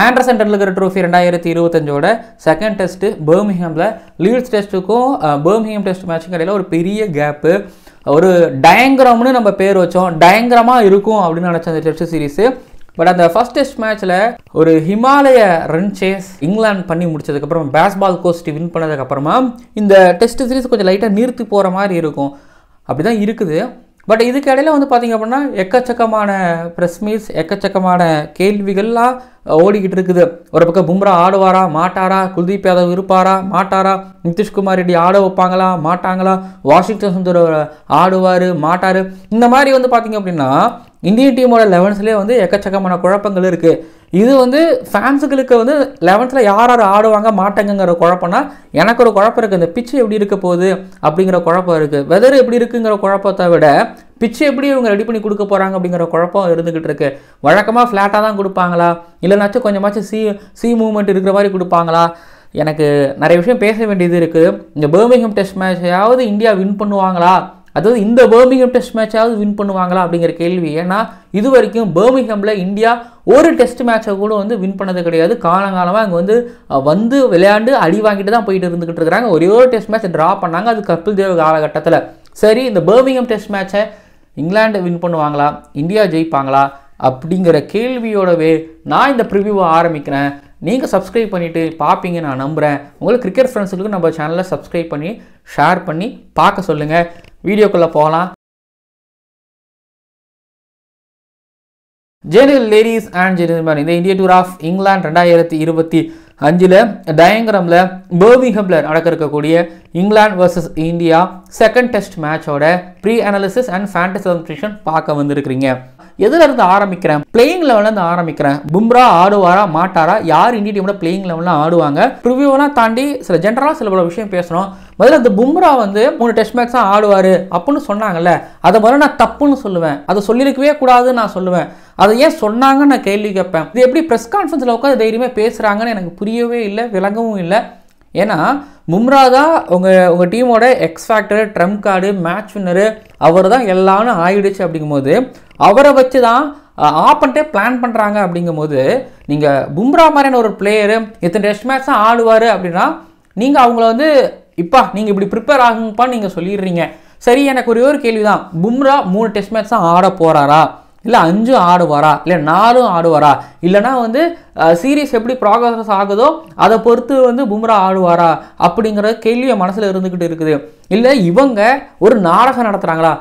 Anderson Tendulkar trophy 2025ஓட second test பர்மிங்ஹாமில் Leeds டெஸ்ட்டுக்கும் பர்மிங்ஹாம் டெஸ்ட் மேட்சுக்கும் இடையில ஒரு பெரிய கேப்பு. ஒரு டயங்கிராம்னு நம்ம பேர் வச்சோம், டயங்கிராமாக இருக்கும் அப்படின்னு நினச்ச அந்த டெஸ்ட் சீரீஸு. பட் அந்த ஃபர்ஸ்ட் டெஸ்ட் மேட்ச்சில் ஒரு ஹிமாலய ரன் சேஸ் இங்கிலாந்து பண்ணி முடிச்சதுக்கப்புறம் பேஸ்பால் கோஸ்ட் வின் பண்ணதுக்கப்புறமா இந்த டெஸ்ட் சீரீஸ் கொஞ்சம் லைட்டாக நிறுத்தி போகிற மாதிரி இருக்கும். அப்படி தான் இருக்குது. பட் இதுக்கு இடையில வந்து பார்த்திங்க அப்படின்னா எக்கச்சக்கமான ப்ரெஸ் மீட்ஸ், எக்கச்சக்கமான கேள்விகள்லாம் ஓடிக்கிட்டு இருக்குது. ஒரு பக்கம் பும்ரா ஆடுவாரா மாட்டாரா, குல்தீப் யாதவ் இருப்பாரா மாட்டாரா, நிதிஷ்குமார் ரெட்டி ஆட வைப்பாங்களா மாட்டாங்களா, வாஷிங்டன் சுந்தர் ஆடுவார் மாட்டார், இந்த மாதிரி வந்து பார்த்திங்க அப்படின்னா இந்தியன் டீமோட 11ஸ்லேயே வந்து எக்கச்சக்கமான குழப்பங்கள் இருக்குது. இது வந்து ஃபேன்ஸுகளுக்கு வந்து 11ல் யார் யார் ஆடுவாங்க மாட்டாங்கங்கிற குழப்பம்னா எனக்கு ஒரு குழப்பம் இருக்குது. இந்த பிச்சு எப்படி இருக்க போகுது அப்படிங்கிற குழப்பம் இருக்குது. வெதர் எப்படி இருக்குங்கிற குழப்பத்தை விட பிச்சு எப்படி இவங்க ரெடி பண்ணி கொடுக்க போகிறாங்க அப்படிங்கிற குழப்பம் இருந்துக்கிட்டு இருக்கு. வழக்கமாக ஃப்ளாட்டாக தான் கொடுப்பாங்களா, இல்லைனாச்சும் கொஞ்சமாச்சும் சி மூவ்மெண்ட் இருக்கிற மாதிரி கொடுப்பாங்களா? எனக்கு நிறைய விஷயம் பேச வேண்டியது இருக்குது. இந்த பர்மிங்ஹாம் டெஸ்ட் மேட்சையாவது இந்தியா வின் பண்ணுவாங்களா, அதாவது இந்த பர்மிங்ஹாம் டெஸ்ட் மேட்சாவது வின் பண்ணுவாங்களா அப்படிங்கிற கேள்வி. ஏன்னா இது வரைக்கும் பர்மிங்ஹாமில் இந்தியா ஒரு டெஸ்ட் மேட்சை கூட வந்து வின் பண்ணது கிடையாது. காலங்காலமாக அங்கே வந்து விளையாண்டு அடி வாங்கிட்டு தான் போயிட்டு இருந்துக்கிட்டு இருக்கிறாங்க. ஒரே ஒரு டெஸ்ட் மேட்ச் ட்ரா பண்ணாங்க, அது கபில் தேவ் காலகட்டத்தில். சரி, இந்த பர்மிங்ஹாம் டெஸ்ட் மேட்சை இங்கிலாந்து வின் பண்ணுவாங்களா, இந்தியா ஜெயிப்பாங்களா அப்படிங்கிற கேள்வியோடவே நான் இந்த ப்ரிவியூவை ஆரம்பிக்கிறேன். நீங்கள் சப்ஸ்கிரைப் பண்ணிவிட்டு பார்ப்பீங்க நான் நம்புகிறேன். உங்களுக்கு கிரிக்கெட் ஃப்ரெண்ட்ஸுக்கு நம்ம சேனலை சப்ஸ்கிரைப் பண்ணி ஷேர் பண்ணி பார்க்க சொல்லுங்கள். வீடியோக்குள்ளே போகலாம். ஜெனரல் லேடிஸ் அண்ட் ஜென்டில்மேன், இந்த இந்தியா டூர் ஆஃப் இங்கிலாந்து 2025 டயங்கிராமில் பர்மிங்ஹாமில் நடக்க இருக்கக்கூடிய England versus India second test மேட்சோட pre analysis and fantasy observation பார்க்க வந்திருக்கிறீங்க. எதுல இருந்து ஆரம்பிக்கிறேன்? பிளேயிங் லெவல்ல இருந்து ஆரம்பிக்கிறேன். பும்ரா ஆடுவாரா மாட்டாரா, யார் இந்திய டீமோட பிளேயிங் லெவல்ல ஆடுவாங்க, ப்ரிவியூலாம் தாண்டி ஜென்ரலா சில விஷயம் பேசணும். முதல்ல இந்த பும்ரா 3 டெஸ்ட் மேட்ச் தான் ஆடுவாரு அப்படின்னு சொன்னாங்கல்ல, அதை முதல்ல நான் தப்புன்னு சொல்லுவேன். அதை சொல்லியிருக்கவே கூடாதுன்னு நான் சொல்லுவேன். அதை ஏன் சொன்னாங்கன்னு நான் கேள்வி கேட்பேன். இது எப்படி ப்ரெஸ் கான்ஃபரன்ஸில் உட்காந்து தைரியமாக பேசுகிறாங்கன்னு எனக்கு புரியவே இல்லை, விளங்கவும் இல்லை. ஏன்னா பும்ரா தான் உங்கள் டீமோட X factor, trump card, match winner, அவர் தான் எல்லாரும் ஆயிடுச்சு. அப்படிங்கும்போது அவரை வச்சு தான் ஆப்பன்ட்டே பிளான் பண்ணுறாங்க. அப்படிங்கும்போது நீங்கள் பும்ரா மாதிரியான ஒரு பிளேயரு இத்தனை டெஸ்ட் மேட்ச் தான் ஆடுவார் அப்படின்னா நீங்கள் அவங்கள நீங்கள் இப்படி ப்ரிப்பேர் ஆகுங்கப்பா நீங்கள் சொல்லிடுறீங்க. சரி, எனக்கு ஒரு கேள்வி தான். பும்ரா 3 டெஸ்ட் மேட்ச் தான் ஆட போகிறாரா, இல்லை 5 ஆடுவாரா, இல்லை 4 ஆடுவாரா, இல்லைனா சீரீஸ் எப்படி ப்ராக்ரஸ் ஆகுதோ அதை பொறுத்து பும்ரா ஆடுவாரா அப்படிங்கிற கேள்வியை மனசில் இருந்துக்கிட்டு இருக்குது. இல்லை இவங்க ஒரு நாடகம் நடத்துகிறாங்களா,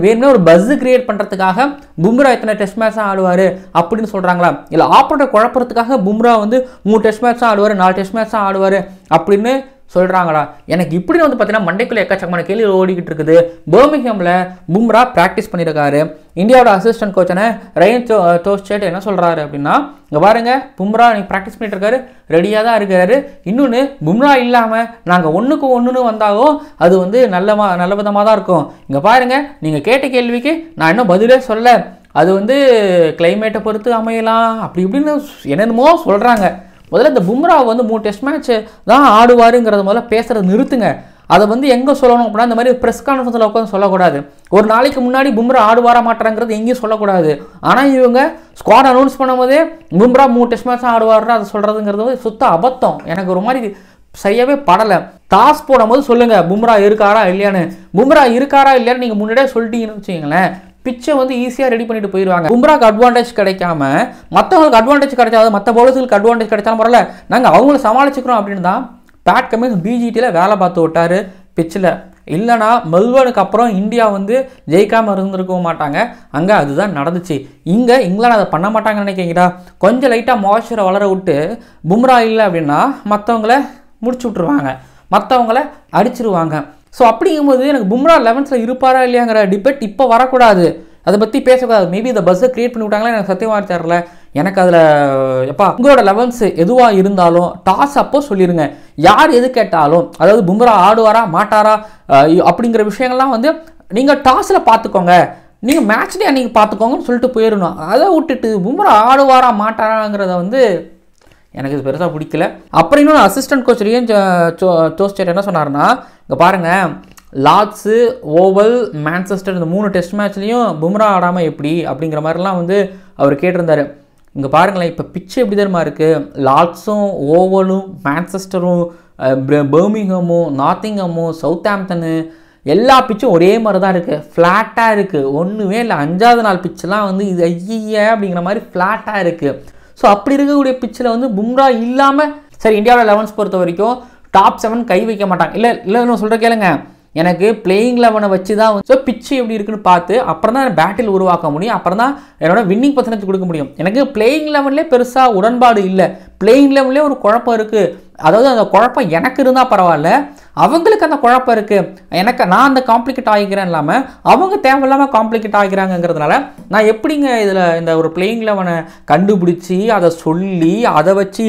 வேணும்னா ஒரு பஸ்ஸு கிரியேட் பண்ணுறதுக்காக பும்ரா இத்தனை டெஸ்ட் மேட்ச் தான் ஆடுவார் அப்படின்னு சொல்கிறாங்களா, இல்லை ஆப்போனண்ட்டை குழப்பறதுக்காக பும்ரா 3 டெஸ்ட் மேட்ச் தான் ஆடுவார், 4 டெஸ்ட் மேட்ச் தான் ஆடுவார் அப்படின்னு சொல்கிறாங்களா? எனக்கு இப்படி பார்த்தீங்கன்னா மண்டைக்குள்ள எக்கச்சக்கமான கேள்வி ஓடிக்கிட்டு இருக்குது. பர்மிங்ஹாமில் பும்ரா ப்ராக்டிஸ் பண்ணியிருக்காரு. இந்தியாவோட அசிஸ்டன்ட் கோச்சான ரயன் டோஸ்டேட் என்ன சொல்கிறாரு அப்படின்னா, இங்கே பாருங்க, பும்ரா நீங்கள் ப்ராக்டிஸ் பண்ணிட்டு இருக்காரு, ரெடியாக தான் இருக்கிறாரு. இன்னொன்று, பும்ரா இல்லாமல் நாங்கள் ஒன்றுக்கு ஒன்றுன்னு வந்தாலும் அது நல்ல விதமாக தான் இருக்கும். இங்கே பாருங்க, நீங்கள் கேட்ட கேள்விக்கு நான் இன்னும் பதிலே சொல்ல, அது கிளைமேட்டை பொறுத்து அமையலாம் அப்படி இப்படின்னு என்னென்னமோ சொல்கிறாங்க. முதல்ல இந்த பும்ரா 3 டெஸ்ட் மேட்ச் தான் ஆடுவாருங்கிறத முதல்ல பேசுகிறத நிறுத்துங்க. அதை எங்கே சொல்லணும் அப்படின்னா, இந்த மாதிரி ப்ரெஸ் கான்ஃபரன்ஸில் உட்காந்து சொல்லக்கூடாது. ஒரு நாளைக்கு முன்னாடி பும்ரா ஆடுவாரா மாட்டாங்கிறது எங்கேயும் சொல்லக்கூடாது. ஆனால் இவங்க ஸ்குவாட் அனௌன்ஸ் பண்ணும்போதே பும்ரா 3 டெஸ்ட் மேட்ச் தான் ஆடுவாருன்னு அதை சொல்கிறதுங்கிறது சுத்த அபத்தம். எனக்கு ஒரு மாதிரி செய்யவே படலை. டாஸ் போடும்போது சொல்லுங்கள் பும்ரா இருக்காரா இல்லையான்னு. பும்ரா இருக்காரா இல்லையான்னு நீங்கள் முன்னாடியே சொல்லிட்டீங்கன்னு வச்சுக்கீங்களேன், பிச்சை ஈஸியாக ரெடி பண்ணிட்டு போயிடுவாங்க. பும்ராக்கு அட்வான்டேஜ் கிடைக்காம மற்றவங்களுக்கு அட்வான்டேஜ் கிடைச்சாது, மற்ற பவுலர்ஸுக்கு அட்வான்டேஜ் கிடைச்சாலும் பரவாயில்ல, நாங்கள் அவங்கள சமாளிச்சுக்கிறோம் அப்படின்னு தான் பேட் கமின்ஸ் பிஜிடியில் வேலை பார்த்து விட்டார் பிச்சில். இல்லைனா மெல்பர்னுக்கு அப்புறம் இந்தியா ஜெயிக்காமல் இருந்திருக்கவும் மாட்டாங்க. அங்கே அதுதான் நடந்துச்சு. இங்கே இங்கிலாந்து அதை பண்ண மாட்டாங்கன்னு நினைக்கிறீங்களா? கொஞ்சம் லைட்டாக மாய்ச்சரை வளர விட்டு பும்ரா இல்லை அப்படின்னா மற்றவங்கள முடிச்சு விட்ருவாங்க, மற்றவங்கள அடிச்சிருவாங்க. ஸோ அப்படிங்கும்போது எனக்கு பும்ரா 11ல் இருப்பாரா இல்லையாங்கிற டிபேட் இப்போ வரக்கூடாது, அதை பற்றி பேசக்கூடாது. மேபி இந்த பஸ்ஸை கிரியேட் பண்ணி விட்டாங்களா எனக்கு சத்தியமாக தெரியல. எனக்கு அதில் உங்களோட 11 எதுவாக இருந்தாலும் டாஸ் அப்போ சொல்லிடுங்க. யார் எது கேட்டாலும், அதாவது பும்ரா ஆடுவாரா மாட்டாரா அப்படிங்கிற விஷயங்கள்லாம் நீங்கள் டாஸில் பார்த்துக்கோங்க, நீங்கள் மேட்ச் டே அன்றைக்கி பார்த்துக்கோங்கன்னு சொல்லிட்டு போயிடணும். அதை விட்டுட்டு பும்ரா ஆடுவாரா மாட்டாராங்கிறத எனக்கு இது பெருசாக பிடிக்கல. அப்புறம் இன்னொன்று அசிஸ்டன்ட் கோச் ரியன் டோஸ்டேட் என்ன சொன்னார்னா, இங்கே பாருங்கள், லார்ட்ஸு, ஓவல், மான்செஸ்டர் இந்த 3 டெஸ்ட் மேட்ச்லேயும் பும்ரா ஆடாமல் எப்படி அப்படிங்கிற மாதிரிலாம் அவர் கேட்டிருந்தார். இங்கே பாருங்களேன், இப்போ பிச்சு எப்படி தெரியுமா இருக்குது? லார்ட்ஸும் ஓவலும் மான்செஸ்டரும் பர்மிங்ஹமும் நாத்திங்ஹமும் சவுத்தாம்ப்டனு எல்லா பிச்சும் ஒரே மாதிரி தான் இருக்குது, ஃப்ளாட்டாக இருக்குது, ஒன்றுமே இல்லை. 5வது நாள் பிச்செலாம் வந்து இது ஐய அப்படிங்கிற மாதிரி ஃப்ளாட்டாக இருக்குது. ஸோ அப்படி இருக்கக்கூடிய பிச்சில் வந்து பும்ரா இல்லாமல் சரி இந்தியாவோட 11ஸ் பொறுத்த வரைக்கும் டாப் 7 கை வைக்க மாட்டாங்க. இல்லை நான் சொல்கிற கேளுங்க, எனக்கு பிளேயிங் 11 வச்சு தான் ஸோ பிச்சு எப்படி இருக்குன்னு பார்த்து அப்புறம் தான் பேட்டில் உருவாக்க முடியும், அப்புறம் தான் என்னோட வின்னிங் பர்சன்டேஜ் கொடுக்க முடியும். எனக்கு பிளேயிங் 11லே பெருசாக உடன்பாடு இல்லை, பிளேயிங் 11லே ஒரு குழப்பம் இருக்குது. அதாவது அந்த குழப்பம் எனக்கு இருந்தால் பரவாயில்ல, அவங்களுக்கு அந்த குழப்பம் இருக்குது, நான் அந்த காம்ப்ளிகேட் ஆகிக்கிறேன் இல்லாமல் அவங்க தேவையில்லாமல் காம்ப்ளிகேட் ஆகிக்கிறாங்கிறதுனால நான் எப்படிங்க இதில் இந்த ஒரு பிளேயிங் 11 கண்டுபிடிச்சி அதை சொல்லி அதை வச்சு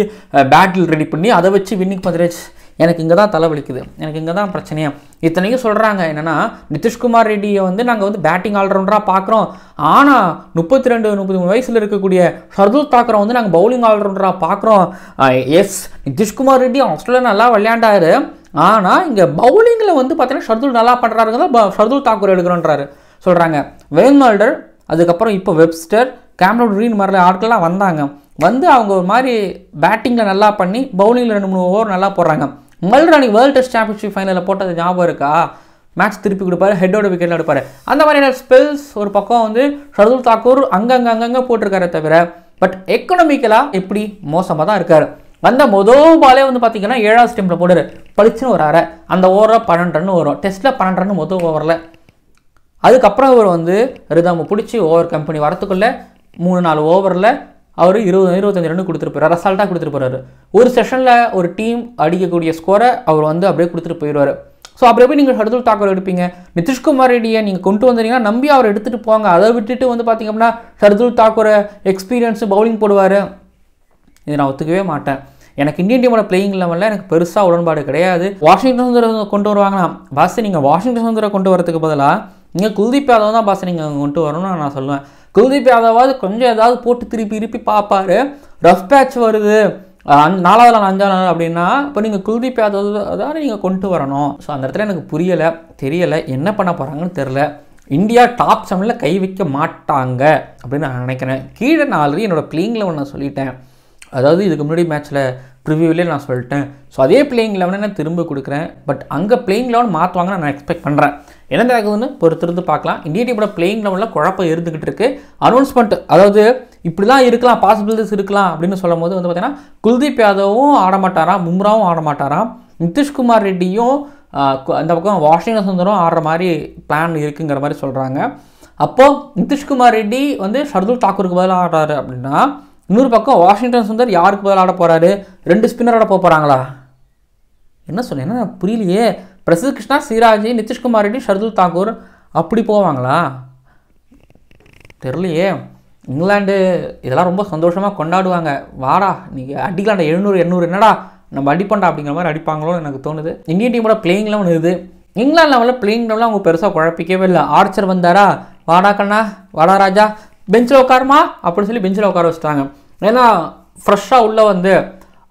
பேட்டில் ரெடி பண்ணி அதை வச்சு வின்னிங் பர்சன்டேஜ் எனக்கு இங்கே தான் தலைவலிக்குது, எனக்கு இங்கே தான் பிரச்சனையா. இத்தனைக்கும் சொல்கிறாங்க என்னென்னா நிதிஷ்குமார் ரெட்டியை வந்து நாங்கள் வந்து பேட்டிங் ஆல்ரவுண்டராக பார்க்குறோம், ஆனால் 32-33 வயசில் இருக்கக்கூடிய ஷர்துல் தாக்கரை வந்து நாங்கள் பவுலிங் ஆல்ரவுண்டராக பார்க்குறோம். எஸ், நிதிஷ்குமார் ரெட்டி ஆஸ்திரேலியா நல்லா விளையாண்டாரு, ஆனால் இங்கே பவுலிங்கில் வந்து பார்த்தீங்கன்னா ஷர்துல் நல்லா பண்ணுறாருங்க, ஷர்துல் தாக்கூர் எடுக்கிறோன்றாரு சொல்கிறாங்க. வேன்மால்டர், அதுக்கப்புறம் இப்போ வெப்ஸ்டர், கேமரன் ரீன் மாதிரி ஆட்கள்லாம் வந்தாங்க, வந்து அவங்க ஒரு மாதிரி பேட்டிங்கில் நல்லா பண்ணி பவுலிங்கில் 2-3 ஓவர் நல்லா போடுறாங்க. மல்ராணி வேர்ல்டு டெஸ்ட் சாம்பியன்ஷிப் ஃபைனலில் போட்டது ஞாபகம் இருக்கா? மேட்ச் திருப்பி கொடுப்பாரு, ஹெட்டோட விக்கெட்டில் எடுப்பார். அந்த மாதிரியான ஸ்பெல்ஸ் ஒரு பக்கம் வந்து ஷர்துல் தாக்கூர் அங்கங்கே போட்டிருக்காரு தவிர பட் எக்கனாமிக்கலாக எப்படி மோசமாக தான் இருக்கார். வந்த மொதல் பாலே வந்து பார்த்தீங்கன்னா 7வது ஸ்டெம்பில் போடுறாரு, பளிச்சுன்னு ஒரு அரை, அந்த ஓவரில் 12 ரன் வரும், டெஸ்ட்டில் 12 ரன் மொதல் ஓவரில். அதுக்கப்புறம் இவர் வந்து ரிதம் பிடிச்சி ஓவர் கம்பெனி வரத்துக்குள்ளே 3-4 ஓவரில் அவர் 20-25 ரன் கொடுத்துருப்பாரு, அசால்ட்டாக கொடுத்துட்டு போகிறாரு. ஒரு செஷனில் ஒரு டீம் அடிக்கக்கூடிய ஸ்கோரை அவர் வந்து அப்படியே கொடுத்துட்டு போயிடுவார். ஸோ அப்படி எப்படி நீங்கள் ஷர்துல் தாக்கூர் எடுப்பீங்க? நிதிஷ்குமார் ரெட்டியை நீங்கள் கொண்டு வந்தீங்கன்னா நம்பி அவர் எடுத்துகிட்டு போங்க, அதை விட்டுட்டு வந்து பார்த்திங்க அப்படின்னா ஷர்துல் தாக்கூரை எக்ஸ்பீரியன்ஸு பவுலிங் போடுவார், இதை நான் ஒத்துக்கவே மாட்டேன். எனக்கு இந்தியன் டீமோட பிளேயிங் 11ல் எனக்கு பெருசாக உடன்பாடு கிடையாது. வாஷிங்டன் சுந்தர் கொண்டு வருவாங்கன்னா பாஸ், நீங்கள் வாஷிங்டன் சுந்தரை கொண்டு வரதுக்கு பதிலாக நீங்கள் குல்தீப் யாதவ் தான் பாஸ் நீங்கள் கொண்டு வரணும்னு நான் சொல்லுவேன். குல்தீப் யாதவாவது கொஞ்சம் ஏதாவது போட்டு திருப்பி பார்ப்பார், ரஃப் பேட்ச் வருது 4வது நாள் 5வது நாள் அப்படின்னா இப்போ நீங்கள் குல்தீப் யாதவ் தான் நீங்கள் கொண்டு வரணும். ஸோ அந்த இடத்துல எனக்கு தெரியலை என்ன பண்ண போகிறாங்கன்னு தெரில. இந்தியா டாப் 7ல் கை வைக்க மாட்டாங்க அப்படின்னு நான் நினைக்கிறேன். கீழே நான் ஆல்ரெடி என்னோடய பிளேயிங் 11 நான் சொல்லிட்டேன், அதாவது இதுக்கு முன்னாடி மேட்ச்சில் ப்ரிவியூவிலே நான் சொல்லிட்டேன். ஸோ அதே பிளேயிங் 11 நான் திரும்ப கொடுக்குறேன். பட் அங்கே பிளேயிங் 11 மாற்றுவாங்கன்னு நான் எக்ஸ்பெக்ட் பண்ணுறேன். என்ன நடக்குதுன்னு பொறுத்திருந்து பார்க்கலாம். இந்திய டீமோட பிளேயிங் 11ல் குழப்பம் இருந்துகிட்டு இருக்கு. அனௌன்ஸ்மெண்ட் அதாவது இப்படிலாம் இருக்கலாம், பாசிபிலிட்டிஸ் இருக்கலாம் அப்படின்னு சொல்லும் போது வந்து பார்த்தீங்கன்னா குல்தீப் யாதவும் ஆடமாட்டாராம், பும்ராவும் ஆடமாட்டாராம், நிதிஷ்குமார் ரெட்டியும் அந்த பக்கம் வாஷிங்டன் சுந்தரும் ஆடுற மாதிரி பிளான் இருக்குங்கிற மாதிரி சொல்கிறாங்க. அப்போது நிதிஷ்குமார் ரெட்டி வந்து ஷர்துல் தாக்கூருக்கு பதிலாக ஆடுறாரு அப்படின்னா இன்னொரு பக்கம் வாஷிங்டன் சுந்தர் யாருக்கு பதில் ஆட போகிறாரு? 2 ஸ்பின்னரோட போகிறாங்களா? என்ன சொன்னேன்னா புரியலையே. பிரசித் கிருஷ்ணா, சிராஜ், நிதிஷ்குமார் ரெட்டி, ஷர்துல் தாக்கூர் அப்படி போவாங்களா? தெரியலையே. இங்கிலாந்து இதெல்லாம் ரொம்ப சந்தோஷமாக கொண்டாடுவாங்க, வாடா நீங்கள் அடிக்கலாண்டா 700-800 என்னடா நம்ம அடிப்பண்டா அப்படிங்கிற மாதிரி அடிப்பாங்களோன்னு எனக்கு தோணுது. இந்தியன் டீமோட பிளேயிங் 11 இது. இங்கிலாந்து லெவலில் பிளேயிங் 11 அவங்க பெருசாக குழப்பிக்கவே இல்லை. ஆர்ச்சர் வந்தாரா, வாடா கண்ணா வாடா ராஜா பெஞ்சில் உட்காருமா அப்படின்னு சொல்லி பெஞ்சில் உட்கார வச்சுட்டாங்க. ஏன்னா ஃப்ரெஷ்ஷாக உள்ளே வந்து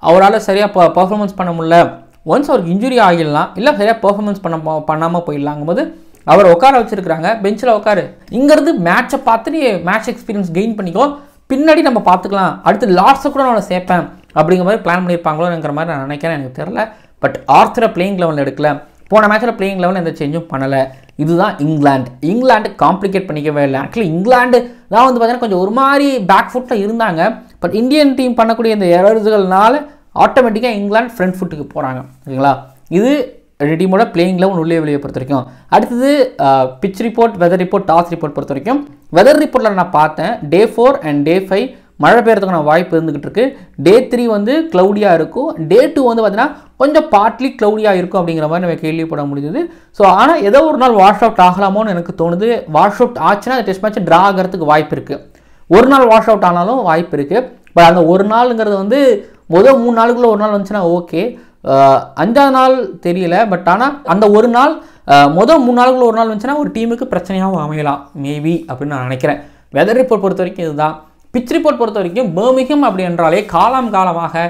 அவரால் சரியாக பர்ஃபார்மன்ஸ் பண்ண முடியல, ஒன்ஸ் அவருக்கு இன்ஜுரி ஆகிடலாம், இல்லை சரியாக பர்ஃபார்மன்ஸ் பண்ணாமல் போயிடலாங்கும்போது அவர் உட்கார வச்சுருக்கிறாங்க. பெஞ்சில் உட்காரு, இங்கேருந்து மேட்சை பார்த்து நீ மேட்ச் எக்ஸ்பீரியன்ஸ் கெயின் பண்ணிக்கோ, பின்னாடி நம்ம பார்த்துக்கலாம், அடுத்து லாஸ்ட்டை கூட நான் சேர்ப்பேன் அப்படிங்கிற மாதிரி பிளான் பண்ணியிருப்பாங்களோங்கிற மாதிரி நான் நினைக்கிறேன். எனக்கு தெரில. பட் ஆர்ச்சரை பிளேயிங் 11 எடுக்கல, போன மேட்ச்சில் பிளேயிங் 11 எந்த சேஞ்சும் பண்ணலை. இதுதான் இங்கிலாந்து காம்ப்ளிகேட் பண்ணிக்கவே இல்லை. ஆக்சுவலி இங்கிலாந்து தான் வந்து பார்த்தீங்கன்னா கொஞ்சம் ஒரு மாதிரி பேக் ஃபுட்டில் இருந்தாங்க. பட் இந்தியன் டீம் பண்ணக்கூடிய இந்த எரர்ஸ்கள்னால ஆட்டோமேட்டிக்காக இங்கிலாந்து ஃப்ரண்ட் ஃபுட்டுக்கு போகிறாங்க. ஓகேங்களா? இது டீமோட பிளேயிங் 11 உள்ளே வெளியே பொறுத்த வரைக்கும். அடுத்தது pitch report, weather report, toss report பொறுத்த வரைக்கும் வெதர் ரிப்போர்ட்டில் நான் பார்த்தேன் டே 4 அண்ட் டே 5 மழை பெய்யறதுக்கான வாய்ப்பு இருந்துகிட்டு இருக்கு. டே 3 வந்து க்ளவுடியாக இருக்கும், டே 2 வந்து பார்த்தீங்கன்னா கொஞ்சம் பார்ட்லி க்ளவுடியாக இருக்கும் அப்படிங்கிற மாதிரி நம்ம கேள்விப்பட முடியுது. ஸோ ஆனால் ஏதோ ஒரு நாள் வாஷ் அவுட் ஆகலாமோன்னு எனக்கு தோணுது. வாஷ் அவுட் ஆச்சுன்னா அந்த டெஸ்ட் மேட்ச் ட்ரா ஆகிறதுக்கு வாய்ப்பு இருக்குது. ஒரு நாள் வாஷ் அவுட் ஆனாலும் வாய்ப்பு இருக்குது. பட் அந்த ஒரு நாளுங்கிறது வந்து முதல் 3 நாளுக்குள்ளே ஒரு நாள் வந்துச்சுன்னா ஓகே, 5ஆவது நாள் தெரியல. பட் ஆனால் அந்த ஒரு நாள் முதல் 3 நாளுக்குள்ள ஒரு நாள் வந்துச்சுன்னா ஒரு டீமுக்கு பிரச்சனையாகவும் அமையலாம் மேபி அப்படின்னு நான் நினைக்கிறேன். வெதர் ரிப்போர்ட் பொறுத்த வரைக்கும் இதுதான். பிச் ரிப்போர்ட் பொறுத்த வரைக்கும் பர்மிங்ஹாம் அப்படி என்றாலே காலமாக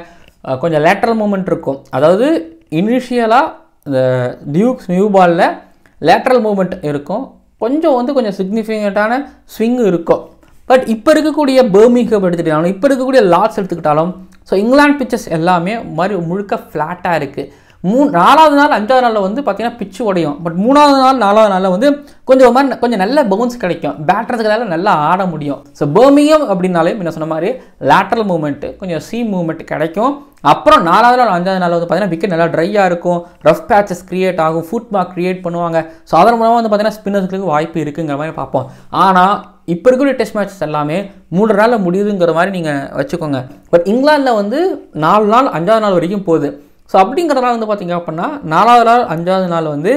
கொஞ்சம் லேட்டரல் மூமெண்ட் இருக்கும். அதாவது இனிஷியலாக இந்த டியூக்ஸ் நியூ பாலில் லேட்டரல் மூமெண்ட் இருக்கும், கொஞ்சம் சிக்னிஃபிகண்ட்டான ஸ்விங் இருக்கும். பட் இப்போ இருக்கக்கூடிய பர்மிங்ஹம் எடுத்துக்கிட்டாலும் இப்போ இருக்கக்கூடிய லார்ட்ஸ் எடுத்துக்கிட்டாலும் ஸோ இங்கிலாந்து பிச்சஸ் எல்லாமே மாதிரி முழுக்க ஃப்ளாட்டாக இருக்குது. 4வது நாள் 5வது நாளில் வந்து பார்த்தீங்கன்னா பிச்சு உடையும். பட் 3வது நாள் 4வது நாளில் வந்து கொஞ்சம் நல்ல பவுன்ஸ் கிடைக்கும், பேட்டர்ஸ்களால் நல்லா ஆட முடியும். ஸோ பர்மிங்ஹம் அப்படின்னாலே என்ன சொன்ன மாதிரி லேட்டரல் மூவ்மெண்ட்டு கொஞ்சம் சீம் மூவ்மெண்ட் கிடைக்கும். அப்புறம் 4வது நாள் 5வது நாள் வந்து பார்த்தீங்கன்னா விக்கெட் நல்லா ட்ரையாக இருக்கும், ரஃப் பேச்சஸ் கிரியேட் ஆகும், ஃபுட் மார்க் கிரியேட் பண்ணுவாங்க. ஸோ அதன் மூலமாக வந்து பார்த்தீங்கன்னா ஸ்பின்னர்ஸ்களுக்கு வாய்ப்பு இருக்குங்கிற மாதிரி பார்ப்போம். ஆனால் இப்போ இருக்கக்கூடிய டெஸ்ட் மேட்சஸ் எல்லாமே 3 நாளில் முடியுதுங்கிற மாதிரி நீங்கள் வச்சுக்கோங்க. பட் இங்கிலாந்தில் வந்து 4 நாள் 5வது நாள் வரைக்கும் போகுது. ஸோ அப்படிங்கிறதுனால வந்து பார்த்திங்க அப்படின்னா 4வது நாள் 5வது நாள் வந்து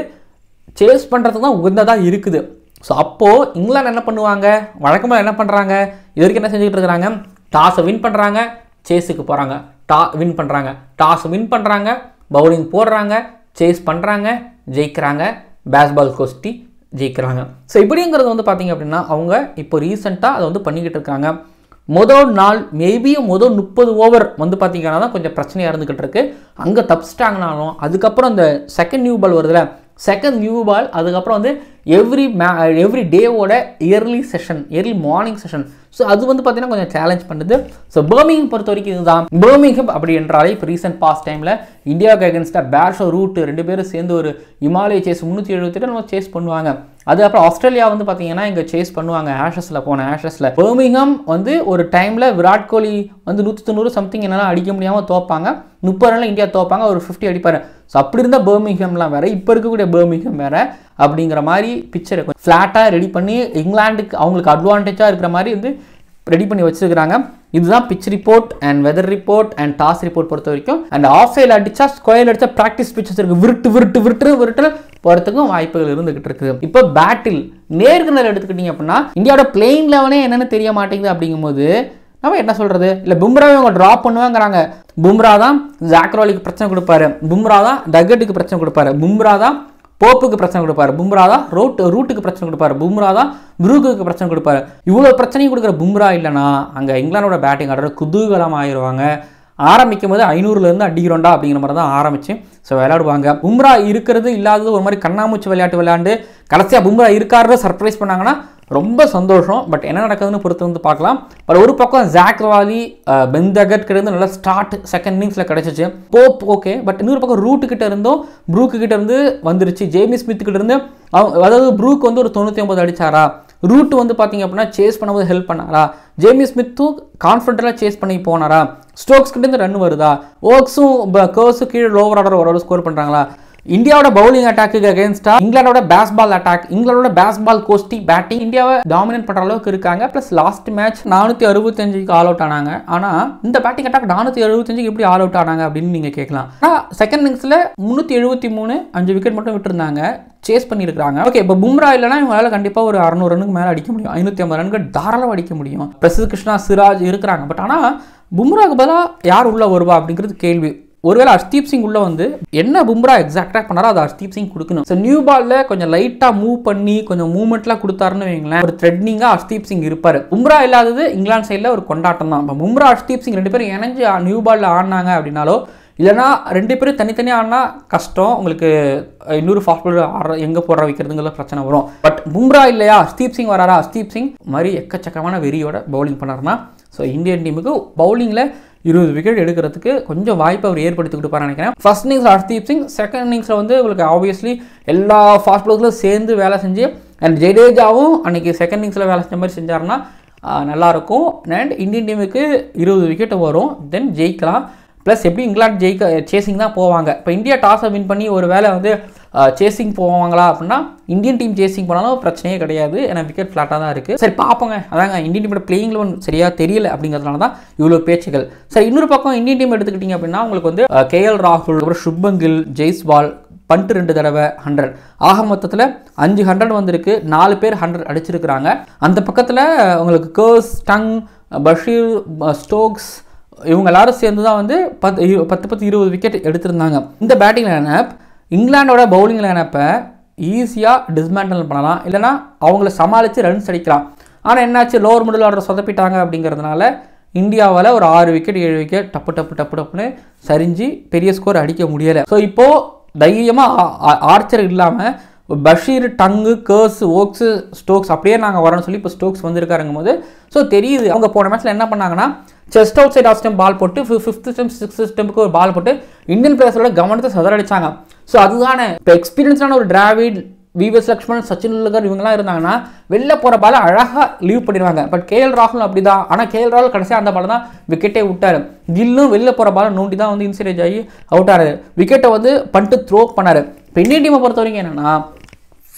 சேஸ் பண்ணுறதுக்கு தான் உகந்ததாக இருக்குது. ஸோ அப்போது இங்கிலாந்து என்ன பண்ணுவாங்க, வழக்கமாக என்ன பண்ணுறாங்க, இது வரைக்கும் என்ன செஞ்சுக்கிட்டு இருக்கிறாங்க, டாஸை வின் பண்ணுறாங்க, சேஸுக்கு போகிறாங்க, வின் பண்ணுறாங்க, டாஸ் வின் பண்ணுறாங்க, பவுலிங் போடுறாங்க, சேஸ் பண்ணுறாங்க, ஜெயிக்கிறாங்க, பேஸ்பால் கோஷ்டி ஜெயிக்கிறாங்க. ஸோ இப்படிங்கிறது வந்து பார்த்திங்க அப்படின்னா அவங்க இப்போ ரீசெண்டாக அதை வந்து பண்ணிக்கிட்டு இருக்காங்க. முதல் நாள் மேபி 30 ஓவர் வந்து பார்த்திங்கன்னா தான் கொஞ்சம் பிரச்சனையாக இருந்துக்கிட்டு இருக்கு. அங்கே தப்பிச்சிட்டாங்கனாலும் அதுக்கப்புறம் இந்த செகண்ட் நியூ பால் வருதுல, செகண்ட் நியூ பால் அதுக்கப்புறம் வந்து எவ்ரி டேவோட ஏர்லி மார்னிங் செஷன். ஸோ அது வந்து பார்த்தீங்கன்னா கொஞ்சம் சேலஞ்ச் பண்ணுது. ஸோ பர்மிங்ஹம் பொறுத்த வரைக்கும் இதுதான். பர்மிங்ஹம் அப்படி என்றாலே இப்போ ரீசெண்ட் பாஸ்ட் டைமில் இந்தியாவுக்கு அகேன்ஸ்டாக பேஷோ ரூட் 2 பேரும் சேர்ந்து ஒரு இமாலய சேஸ் 378 நம்ம சேஸ் பண்ணுவாங்க. அதுக்கப்புறம் ஆஸ்திரேலியா வந்து பார்த்தீங்கன்னா இங்கே சேஸ் பண்ணுவாங்க ஆஷஸில். பர்மிங்ஹம் வந்து ஒரு டைமில் விராட் கோலி வந்து 190 சம்திங் என்னால் அடிக்க முடியாமல் தோப்பாங்க, 30 ரனில் இந்தியா தோப்பாங்க, ஒரு 50 அடிப்பார். ஸோ அப்படி இருந்தால் பர்மிங்ஹம்லாம் வேறு, இப்போ இருக்கக்கூடிய பர்மிங்ஹம் வேறு அப்படிங்கிற மாதிரி பிக்சரை ஃப்ளாட்டாக ரெடி பண்ணி இங்கிலாந்துக்கு அவங்களுக்கு அட்வான்டேஜாக இருக்கிற மாதிரி வந்து ரெடி பண்ணி வச்சுருக்கிறாங்க. இதுதான் pitch report and weather report and toss report பொறுத்த வரைக்கும். அண்ட் ஆஃப் சைடில் அடித்தா ஸ்கொயர் அடித்தா ப்ராக்டிஸ் பிச்சஸ் இருக்குது, விருட்டு போகிறதுக்கும் வாய்ப்புகள் இருந்துகிட்டு இருக்குது. இப்போ பேட்டில் நேருக்கு நேர் எடுத்துக்கிட்டீங்க அப்படின்னா இந்தியாவோட பிளேயிங் லெவனே என்னென்னு தெரிய மாட்டேங்குது. அப்படிங்கும்போது நம்ம என்ன சொல்கிறது, இல்லை பும்ராவை அவங்க ட்ராப் பண்ணுவாங்கிறாங்க. பும்ரா தான் ஜாக்ரோலிக்கு பிரச்சனை கொடுப்பாரு, பும்ரா தான் டக்கெட்டுக்கு பிரச்சனை கொடுப்பாரு, பும்ரா தான் போப்புக்கு பிரச்சனை கொடுப்பாரு, பும்ரா தான் ரூட்டுக்கு பிரச்சனை கொடுப்பாரு, பும்ரா தான் ப்ரூக்குக்கு பிரச்சனை கொடுப்பாரு. இவ்வளோ பிரச்சனையும் கொடுக்குற பும்ரா இல்லைனா அங்கே இங்கிலாந்தோட பேட்டிங் ஆடுற குதூகலம் ஆயிடுவாங்க. ஆரம்பிக்கும் போது 500லேருந்து அடிக்கிறோண்டா அப்படிங்கிற மாதிரி தான் ஆரம்பிச்சு ஸோ விளையாடுவாங்க. பும்ரா இருக்கிறது இல்லாதது ஒரு மாதிரி கண்ணாமூச்சி விளையாண்டு கடைசியாக பும்ரா இருக்காரு சர்ப்ரைஸ் பண்ணாங்கன்னா ரொம்ப சந்தோஷம். பட் என்ன நடக்குதுன்னு பொறுத்து வந்து பார்க்கலாம். பட் ஒரு பக்கம் ஜாக்வாலி பென் டக்கெட் கிட்ட இருந்து நல்லா ஸ்டார்ட் செகண்ட் இன்னிங்ஸில் கிடச்சிச்சு. போப் ஓகே, பட் இன்னொரு பக்கம் ரூட்டு கிட்ட இருந்தும் ப்ரூக்கு கிட்ட இருந்து வந்துருச்சு. ஜேமி ஸ்மித் கிட்ட இருந்து அதாவது ப்ரூக் வந்து ஒரு 99 அடிச்சாரா, ரூட் வந்து பார்த்தீங்க அப்படின்னா சேஸ் பண்ணும்போது ஹெல்ப் பண்ணாரா, ஜேமி ஸ்மித்தும் கான்ஃபிடென்ட்டாக சேஸ் பண்ணி போனாரா, ஸ்டோக்ஸ் கிட்டேருந்து ரன் வருதா, ஓக்ஸும் கர்ஸும் கீழே லோவர் ஆர்டர் ஓரளவு ஸ்கோர் பண்ணுறாங்களா. இந்தியாவோட பவுலிங் அட்டாக்கு அகேன்ஸ்டா இங்கிலாந்தோட பேஸ்பால் அட்டாக், இங்கிலாந்தோட பேஸ்பால் கோஸ்டி பேட்டிங் இந்தியாவை டாமினேட் பண்ணுற அளவுக்கு இருக்காங்க. ப்ளஸ் லாஸ்ட் மேட்ச் 465க்கு ஆல் அவுட் ஆனாங்க. ஆனால் இந்த பேட்டிங் அட்டாக் 465க்கு எப்படி ஆல் அவுட் ஆனாங்க அப்படின்னு நீங்கள் கேட்கலாம். ஆனால் செகண்ட் இன்னிங்ஸில் 373 5 விக்கெட் மட்டும் விட்டுருந்தாங்க, சேஸ் பண்ணியிருக்காங்க. ஓகே, இப்போ பும்ரா இல்லைனா இவங்களால கண்டிப்பாக ஒரு 600 ரனுக்கு மேலே அடிக்க முடியும், 550 ரன்கள் தாராளமாக அடிக்க முடியும். பிரசித் கிருஷ்ணா, சிராஜ் இருக்கிறாங்க. பட் ஆனால் பும்ராவுக்கு பதிலாக யார் உள்ளே வருவா அப்படிங்கிறது கேள்வி. ஒருவேளை ஹர்ஷ்தீப் சிங் உள்ள வந்து என்ன பும்ரா எக்ஸாக்டாக பண்ணாரோ அதை ஹர்ஷ்தீப் சிங் கொடுக்கணும். ஸோ நியூ பாலில் கொஞ்சம் லைட்டாக மூவ் பண்ணி கொஞ்சம் மூவ்மெண்ட்லாம் கொடுத்தாருன்னு வைங்களேன், ஒரு த்ரெட்னிங்காக ஹர்ஷ்தீப் சிங் இருப்பார். பும்ரா இல்லாதது இங்கிலாந்து சைடில் ஒரு கொண்டாட்டம் தான். இப்போ பும்ரா ஹர்ஷ்தீப் சிங் 2 பேரும் இணைஞ்சு நியூ பாலில் ஆடினாங்க அப்படின்னாலோ, இல்லைனா 2 பேரும் தனித்தனியாக ஆடினா கஷ்டம், உங்களுக்கு இன்னொரு ஃபாஸ்ட் பாலர் ஆடுற எங்கே போடுற வைக்கிறதுங்கிற பிரச்சனை வரும். பட் பும்ரா இல்லையா, ஹர்ஷ்தீப் சிங் வராரா, ஹர்ஷ்தீப் சிங் மாதிரி எக்கச்சக்கமான வெறியோட பவுலிங் பண்ணார்னா ஸோ இந்தியன் டீமுக்கு பவுலிங்கில் 20 விக்கெட் எடுக்கிறதுக்கு கொஞ்சம் வாய்ப்பு அவர் ஏற்படுத்தி கொடுப்பாரு நினைக்கிறேன். ஃபர்ஸ்ட் இன்னிங்ஸில் ஹர்ஷ்தீப் சிங், செகண்ட் இன்னிங்ஸில் வந்து உங்களுக்கு ஆப்வியஸ்லி எல்லா ஃபாஸ்ட் பாலர்ஸும் சேர்ந்து வேலை செஞ்சு அண்ட் ஜடேஜாவும் அன்றைக்கி செகண்ட் இன்னிங்ஸில் வேலை செஞ்ச மாதிரி செஞ்சாருன்னா நல்லாயிருக்கும். அண்ட் இந்தியன் டீமுக்கு 20 விக்கெட்டு வரும், தென் ஜெயிக்கலாம். ப்ளஸ் எப்படி இங்கிலாந்து சேசிங் தான் போவாங்க. இப்போ இந்தியா டாஸை வின் பண்ணி ஒரு வேளை வந்து சேசிங் போவாங்களா அப்படின்னா இந்தியன் டீம் சேசிங் போனாலும் பிரச்சனையே கிடையாது, ஏன்னா விக்கெட் ஃப்ளாட்டாக தான் இருக்குது. சரி பார்ப்போங்க, அதாங்க இந்தியன் டீமோட பிளேயிங் லெவன் சரியாக தெரியல அப்படிங்கிறதுனால தான் இவ்வளோ பேச்சுகள். சரி, இன்னொரு பக்கம் இந்தியன் டீம் எடுத்துக்கிட்டிங்க அப்படின்னா உங்களுக்கு வந்து KL ராகுல், அப்புறம் சுப்மன் கில், ஜெய்ஸ்வால், பண்ட் 2 தடவை 100, ஆக மொத்தத்தில் 5 100 வந்திருக்கு, 4 பேர் 100 அடிச்சிருக்கிறாங்க. அந்த பக்கத்தில் உங்களுக்கு கர்ஸ், டங், பஷீர், ஸ்டோக்ஸ் இவங்க எல்லாரும் சேர்ந்து தான் வந்து 10-20 விக்கெட் எடுத்திருந்தாங்க. இந்த பேட்டிங் லைனப் இங்கிலாண்டோட பவுலிங் லைனப்பை ஈஸியாக டிஸ்மேண்டில் பண்ணலாம், இல்லைனா அவங்கள சமாளித்து ரன்ஸ் அடிக்கலாம். ஆனால் என்னாச்சு, லோவர் மிடில் ஆர்டர் சொதப்பிட்டாங்க அப்படிங்கிறதுனால இந்தியாவால் ஒரு 6 விக்கெட் 7 விக்கெட் டப்புன்னு சரிஞ்சு பெரிய ஸ்கோர் அடிக்க முடியலை. ஸோ இப்போது தைரியமாக ஆர்ச்சர் இல்லாமல் பஷீர், டங்கு, கர்ஸ், ஓக்ஸு, ஸ்டோக்ஸ் அப்படியே நாங்கள் வரோன்னு சொல்லி இப்போ ஸ்டோக்ஸ் வந்திருக்காருங்கும் போது ஸோ தெரியுது. அவங்க போன மேட்ச்சில் என்ன பண்ணாங்கன்னா just outside off stump ball போட்டு 5th ஸ்டெம்ப் 6th ஸ்டெம்புக்கு ஒரு பால் போட்டு இந்தியன் பிளேயர்ஸோட கவனத்தை சதறடிச்சாங்க. ஸோ அதுதானே இப்போ எக்ஸ்பீரியன்ஸான ஒரு டிராவிட், விவிஎஸ் லக்ஷ்மண், சச்சின் டெண்டுல்கர் இவங்கெல்லாம் இருந்தாங்கன்னா வெளில போகிற பாலை அழகாக லீவ் பண்ணிடுவாங்க. பட் கேஎல் ராகுல் அப்படி தான். ஆனால் கேஎல் ராகுல் கடைசியாக அந்த பால் தான் விக்கெட்டே விட்டார். கில்லும் வெளில போகிற பாலை நோண்டி தான் வந்து இன்சைட் ஆகி அவுட் ஆனார். விக்கெட்டை வந்து பண்ணிட்டு த்ரோ பண்ணார். இப்போ இந்தியன் டீமை பொறுத்த வரைக்கும் என்னென்னா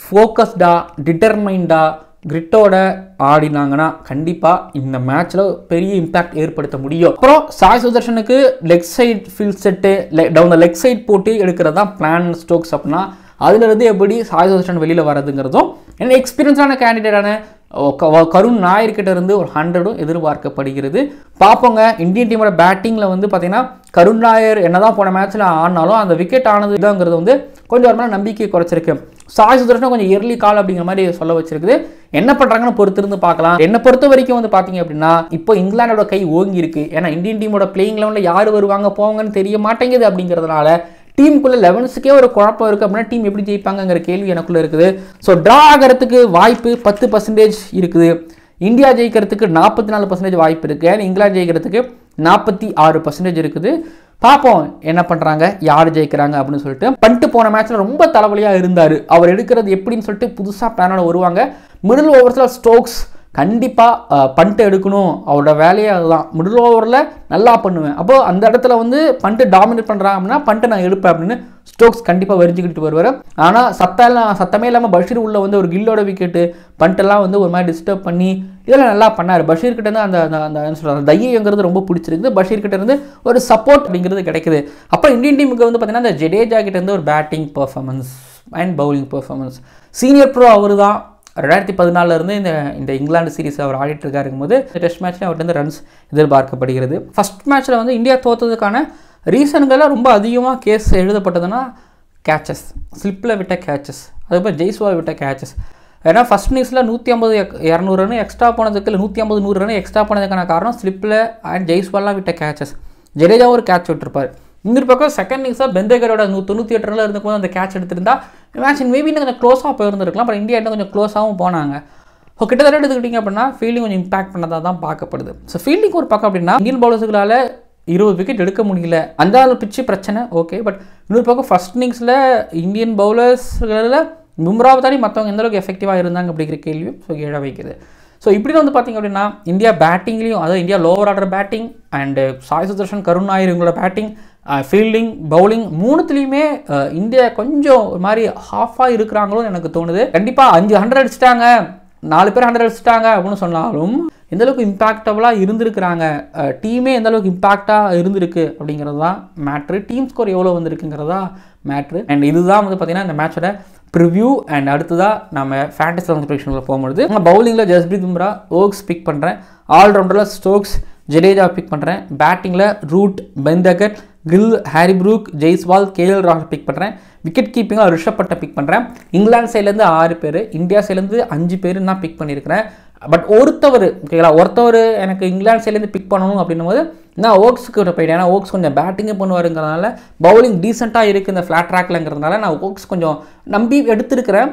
ஃபோக்கஸ்டாக, டிட்டர்மைண்டாக, கிரிட்டோட ஆடினாங்கன்னா கண்டிப்பாக இந்த மேட்ச்சில் பெரிய இம்பாக்ட் ஏற்படுத்த முடியும். அப்புறம் சாய் சுதர்ஷனுக்கு leg side field set down the leg side போட்டு எடுக்கிறது தான் பிளான் ஸ்டோக்ஸ். அப்படின்னா அதுலேருந்து எப்படி சாய் சுதர்ஷன் வெளியில் வரதுங்கிறதும் என்ன எக்ஸ்பீரியன்ஸான கேண்டிடேட்டான கருண் நாயர்கிட்ட இருந்து ஒரு 100 எதிர்பார்க்கப்படுகிறது. பார்ப்போங்க. இந்தியன் டீமோட பேட்டிங்கில் வந்து பார்த்தீங்கன்னா கருண் நாயர் என்னதான் போன மேட்ச்சில் ஆனாலும் அந்த விக்கெட் ஆனது இதுங்கிறது வந்து கொஞ்சம் ஒரு நம்பிக்கை குறைச்சிருக்கு. சாய் சுதர்ஷன் கொஞ்சம் எர்லி கால் அப்படிங்கிற மாதிரி சொல்ல வச்சிருக்குது. என்ன பண்ணுறாங்கன்னு பொறுத்திருந்து பார்க்கலாம். என்னை பொறுத்த வரைக்கும் வந்து பார்த்தீங்க அப்படின்னா இப்போ இங்கிலாண்டோட கை ஓங்கி இருக்கு. ஏன்னா இந்தியன் டீமோட பிளேயிங் லெவலில் யார் வருவாங்க போவாங்கன்னு தெரிய மாட்டேங்குது. அப்படிங்கிறதுனால டீமுக்குள்ளே 11க்கே ஒரு குழப்பம் இருக்குது. அப்படின்னா டீம் எப்படி ஜெயிப்பாங்கிற கேள்வி எனக்குள்ளே இருக்குது. ஸோ ட்ரா ஆகிறதுக்கு வாய்ப்பு 10% இருக்குது. இந்தியா ஜெயிக்கிறதுக்கு 44% வாய்ப்பு இருக்குது. ஏன்னா இங்கிலாந்து ஜெயிக்கிறதுக்கு 46% இருக்குது. பார்ப்போம் என்ன பண்ணுறாங்க, யார் ஜெயிக்கிறாங்க அப்படின்னு சொல்லிட்டு. பண்ணிட்டு போன மேட்ச்சில் ரொம்ப தலைவலியாக இருந்தார். அவர் எடுக்கிறது எப்படின்னு சொல்லிட்டு புதுசாக பிளானோட வருவாங்க. மிடில் ஓவர்ஸில் ஸ்டோக்ஸ் கண்டிப்பாக பண்ட்டு எடுக்கணும். அவரோட வேலையே அதுதான். மிடில் ஓவரில் நல்லா பண்ணுவேன். அப்போது அந்த இடத்துல வந்து பண்ட்டு டாமினேட் பண்ணுறாங்க அப்படின்னா பண்ட்டு நான் எடுப்பேன் அப்படின்னு ஸ்டோக்ஸ் கண்டிப்பாக வரிஞ்சிக்கிட்டு வருவார். ஆனால் சத்தமே இல்லாமல் பஷீர் உள்ள வந்து ஒரு கில்லோட விக்கெட்டு பண்ட்டெல்லாம் வந்து ஒரு மாதிரி டிஸ்டர்ப் பண்ணி இதெல்லாம் நல்லா பண்ணார். பஷீர்கிட்ட இருந்து அந்த என்ன சொல்கிறாங்க தைரியங்கிறது ரொம்ப பிடிச்சிருக்குது. பஷீர்கிட்ட இருந்து ஒரு சப்போர்ட் அப்படிங்கிறது கிடைக்குது. அப்போ இந்தியன் டீமுக்கு வந்து பார்த்தீங்கன்னா இந்த ஜடேஜா கிட்ட இருந்து ஒரு batting performance and bowling performance. Senior pro அவர் தான். 2014 இருந்து இந்த இங்கிலாந்து சீரீஸ் அவர் ஆடிட்டு இருக்காருக்கும் போது டெஸ்ட் மேட்ச்ல அவர்கிட்ட ரன்ஸ் எதிர்பார்க்கப்படுகிறது. ஃபர்ஸ்ட் மேட்ச்சில் வந்து இந்தியா தோற்றதுக்கான ரீசன்கள்லாம் ரொம்ப அதிகமாக கேஸ் எழுதப்பட்டதுன்னா கேச்சஸ், ஸ்லிப்பில் விட்ட கேச்சஸ், அதுக்கப்புறம் ஜெய்ஸ்வால் விட்ட கேச்சஸ். ஏன்னா ஃபர்ஸ்ட் இன்னிங்ஸில் 150-200 ரன் எக்ஸ்ட்ரா போனதுக்கு இல்லை 150-100 ரன் எக்ஸ்ட்ரா போனதுக்கான காரணம் ஸ்லிப்பில் அண்ட் ஜெய்ஸ்வால்லாம் விட்ட கேச்சஸ். ஜடேஜா ஒரு கேட்ச் விட்டுருப்பார். இன்னொரு பக்கம் செகண்ட் இன்னிங்ஸாக பெந்தேகரோட 98 ரனில் இருந்தபோது அந்த கேட்ச் எடுத்திருந்தா மேட்ச் மேபி இன்னும் கொஞ்சம் க்ளோஸாக போயிருந்துருக்கலாம். பட் இந்தியா இன்னும் கொஞ்சம் க்ளோஸாகவும் போனாங்க. ஸோ கிட்டத்தட்ட எடுத்துக்கிட்டிங்க அப்படின்னா ஃபீல்டிங் கொஞ்சம் இம்பாக்ட் பண்ணதாக தான் பார்க்கப்படுது. ஸோ ஃபீல்டிங் ஒரு பக்கம் அப்படின்னா இந்தியன் பவுலர்ஸுகளால் 20 விக்கெட் எடுக்க முடியல. அந்த பிச்சு பிரச்சனை ஓகே. பட் இன்னொரு பக்கம் ஃபர்ஸ்ட் இன்னிங்ஸில் இந்தியன் பவுலர்ஸ்களில் பும்ராவை தாண்டி மற்றவங்க எந்தளவுக்கு எஃபெக்டிவாக இருந்தாங்க அப்படிங்கிற கேள்வியும் ஸோ எழ வைக்குது. ஸோ இப்படி வந்து பார்த்திங்க அப்படின்னா இந்தியா பேட்டிங்லேயும், அதாவது India lower order batting and Sai Sudharshan, Karun Nair இவங்களோட பேட்டிங், ஃபீல்டிங், பவுலிங் மூணுத்துலேயுமே இந்தியா கொஞ்சம் ஒரு மாதிரி ஹாஃபாக இருக்கிறாங்களோன்னு எனக்கு தோணுது. கண்டிப்பாக 5 100 அடிச்சிட்டாங்க, 4 பேர் 100 அடிச்சிட்டாங்க அப்படின்னு சொன்னாலும் எந்தளவுக்கு இம்பாக்டபுளாக இருந்திருக்கிறாங்க, டீமே எந்தளவுக்கு இம்பாக்டாக இருந்திருக்கு அப்படிங்கிறது தான் மேட்ரு. டீம் ஸ்கோர் எவ்வளோ வந்திருக்குங்கிறதா மேட்ரு. அண்ட் இதுதான் வந்து பார்த்திங்கன்னா இந்த மேட்சோட ப்ரிவ்யூ. அண்ட் அடுத்ததாக நம்ம ஃபேண்டஸி ப்ரெடிக்ஷனில் போகும்பொழுது பவுலிங்கில் ஜஸ்பிரீத் பும்ரா, ஓக்ஸ் பிக் பண்ணுறேன். ஆல்ரவுண்டரில் ஸ்டோக்ஸ், ஜடேஜா பிக் பண்ணுறேன். பேட்டிங்கில் ரூட், பெந்தகர், Gill, Harry Brook, Jaiswal, KL ராகுல் பிக் பண்ணுறேன். விக்கெட் கீப்பிங்கில் ரிஷப் பட்டை பிக் பண்ணுறேன். இங்கிலாந்து சைட்லேருந்து 6 பேர், இந்தியா சைட்லேருந்து 5 பேர் நான் பிக் பண்ணியிருக்கிறேன். பட் ஒருத்தவர் எனக்கு இங்கிலாந்து சைட்லேருந்து பிக் பண்ணணும் அப்படின்னும் போது நான் ஓக்ஸுக்கு போயிட்டேன். ஏன்னா ஓக்ஸ் கொஞ்சம் பேட்டிங்கே பண்ணுவாருங்கிறதுனால, பவுலிங் டீசெண்டாக இருக்குது இந்த ஃப்ளாட் ட்ராக்லங்கிறதுனால நான் ஓக்ஸ் கொஞ்சம் நம்பி எடுத்துருக்கிறேன்.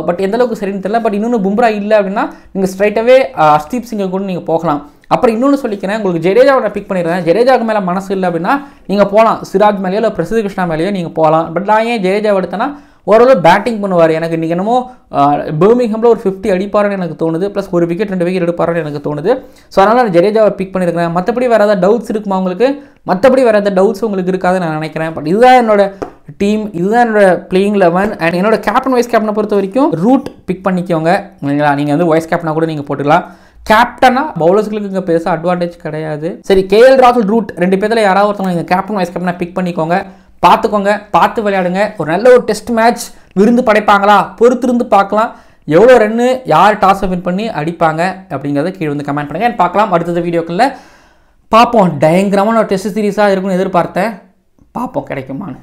பட் எந்தளவுக்கு சரின்னு தெரியல. பட் இன்னொன்று பும்ரா இல்லை அப்படின்னா நீங்கள் ஸ்ட்ரைட்டாகவே ஹர்ஷ்தீப் சிங்கை கூட நீங்கள் போகலாம். அப்புறம் இன்னொன்று சொல்லிக்கிறேன், உங்களுக்கு ஜடேஜாவை பிக் பண்ணிடுறேன். ஜடேஜாவுக்கு மேலே மனசு இல்லை அப்படின்னா நீங்கள் போகலாம், சிராஜ் மேலேயோ இல்லை பிரசித் கிருஷ்ணா மேலேயோ நீங்கள் போகலாம். பட் நான் ஏன் ஜடேஜாவை எடுத்தேன்னா ஓரளவு பேட்டிங் பண்ணுவார். எனக்கு இன்றைக்கி என்னமோ பர்மிங்ஹாமில் ஒரு 50 அடிப்பாருன்னு எனக்கு தோணுது. ப்ளஸ் ஒரு விக்கெட் 2 விக்கெட் எடுப்பாருன்னு எனக்கு தோணுது. ஸோ அதனால் நான் ஜடேஜாவை பிக் பண்ணியிருக்கிறேன். மற்றபடி வேறு ஏதாவது டவுட்ஸ் இருக்குமா உங்களுக்கு? மற்றபடி வேறு ஏதாவது டவுட்ஸ் உங்களுக்கு இருக்காதுன்னு நான் நினைக்கிறேன். பட் இதுதான் என்னோட டீம், இதுதான் என்னோட பிளேயிங் 11. அண்ட் என்னோட கேப்டன் வைஸ் கேப்டனை பொறுத்த வரைக்கும் ரூட் பிக் பண்ணிக்கோங்க. நீங்கள் வந்து வைஸ் கேப்டனாக கூட நீங்கள் போட்டுக்கலாம். கேப்டனாக பவுலர்ஸ்களுக்கு இங்கே பெருசாக அட்வான்டேஜ் கிடையாது. சரி, கேஎல் ராகுல், ரூட் 2 பேரில் யாராவது ஒருத்தவங்க நீங்கள் கேப்டன் வைஸ் கேப்டனாக பிக் பண்ணிக்கோங்க. பார்த்து விளையாடுங்க. ஒரு நல்ல ஒரு டெஸ்ட் மேட்ச் விருந்து படைப்பாங்களா பொறுத்திருந்து பார்க்கலாம். எவ்வளோ ரன்னு யார் டாஸை வின் பண்ணி அடிப்பாங்க அப்படிங்கிறத கீழே வந்து கமெண்ட் பண்ணுங்கள். பார்க்கலாம் அடுத்த வீடியோக்களில். பார்ப்போம். பயங்கரமான ஒரு டெஸ்ட் சீரீஸாக இருக்குன்னு எதிர்பார்த்தேன். பார்ப்போம் கிடைக்குமான்னு.